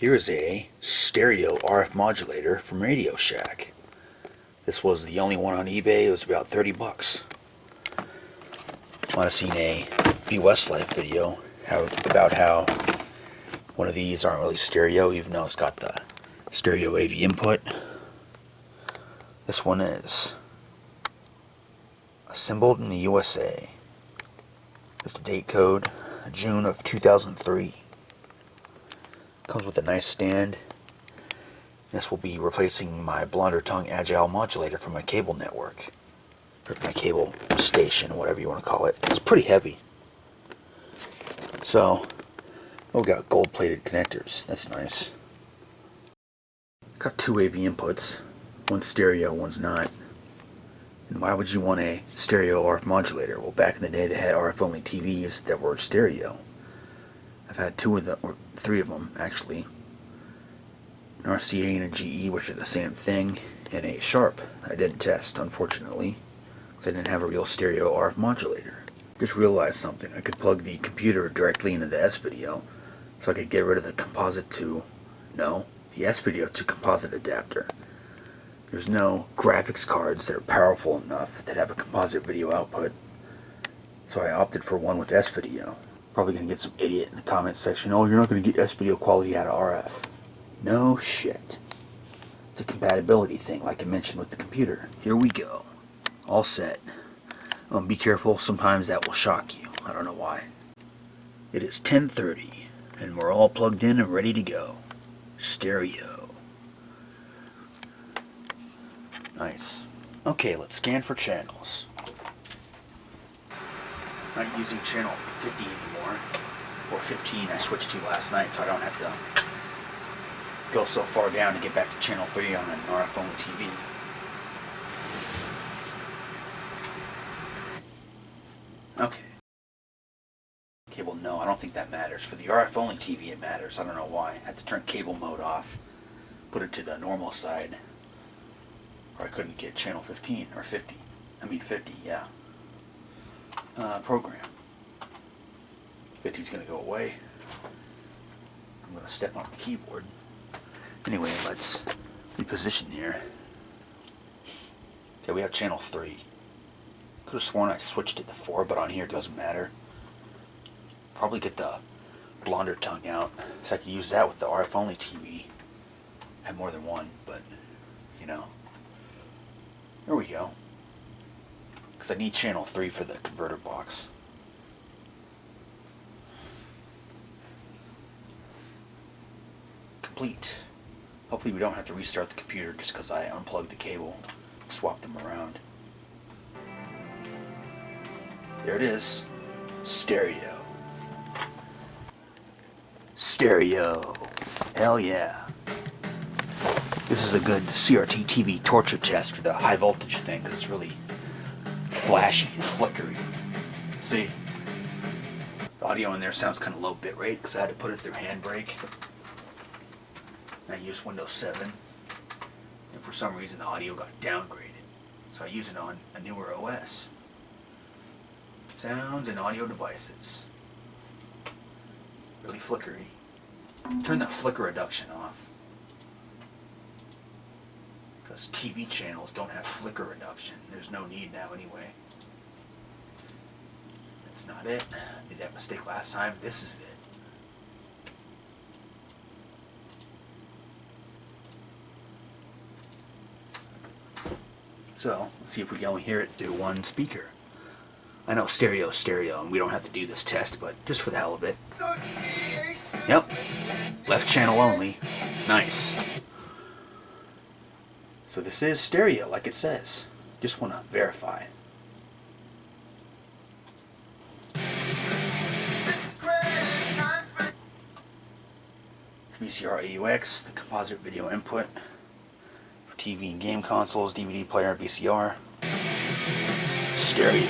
Here's a stereo RF modulator from Radio Shack. This was the only one on eBay. It was about 30 bucks. Might have seen a VWestlife video about how one of these aren't really stereo, even though it's got the stereo AV input. This one is assembled in the USA. There's the date code, June of 2003. Comes with a nice stand. This will be replacing my blonder tongue agile modulator from my cable network, or my cable station, whatever you want to call it. It's pretty heavy. So, we got gold-plated connectors. That's nice. It's got two AV inputs. One's stereo, one's not. And why would you want a stereo RF modulator? Well, back in the day, they had RF-only TVs that were stereo. I've had two of them, or three of them, actually. An RCA and a GE, which are the same thing, and a Sharp. I didn't test, unfortunately, because I didn't have a real stereo RF modulator. Just realized something. I could plug the computer directly into the S-Video, so I could get rid of the the S-Video to composite adapter. There's no graphics cards that are powerful enough that have a composite video output, so I opted for one with S-Video. Probably going to get some idiot in the comment section, oh, you're not going to get S-Video quality out of RF. No shit. It's a compatibility thing, like I mentioned with the computer. Here we go. All set. Be careful, sometimes that will shock you. I don't know why. It is 10:30, and we're all plugged in and ready to go. Stereo. Nice. Okay, let's scan for channels. Not using channel 50 anymore, or 15 I switched to last night, so I don't have to go so far down to get back to channel 3 on an RF only TV. Okay. Cable, no, I don't think that matters. For the RF only TV it matters, I don't know why. I had to turn cable mode off, put it to the normal side, or I couldn't get channel 15, or 50. I mean 50, yeah. Program. 50's going to go away. I'm going to step on the keyboard. Anyway, let's reposition here. Okay, we have channel 3. Could have sworn I switched it to 4, but on here it doesn't matter. Probably get the blonder tongue out, so I could use that with the RF only TV. I have more than one, but, you know. There we go. Because I need channel 3 for the converter box. Complete. Hopefully we don't have to restart the computer just because I unplugged the cable and swapped them around. There it is. Stereo. Stereo. Hell yeah. This is a good CRT TV torture test for the high voltage thing because it's really flashy and flickery. See? The audio in there sounds kind of low bit rate because I had to put it through Handbrake. I used Windows 7, and for some reason the audio got downgraded, so I use it on a newer OS. Sounds and audio devices. Really flickery. Turn the flicker reduction off, because TV channels don't have flicker reduction. There's no need now anyway. That's not it. Made that mistake last time. This is it. So, let's see if we can only hear it through one speaker. I know stereo, and we don't have to do this test, but just for the hell of it. Yep. Left channel only. Nice. So this is stereo, like it says. Just want to verify. VCR AUX, the composite video input. TV and game consoles, DVD player, VCR, stereo.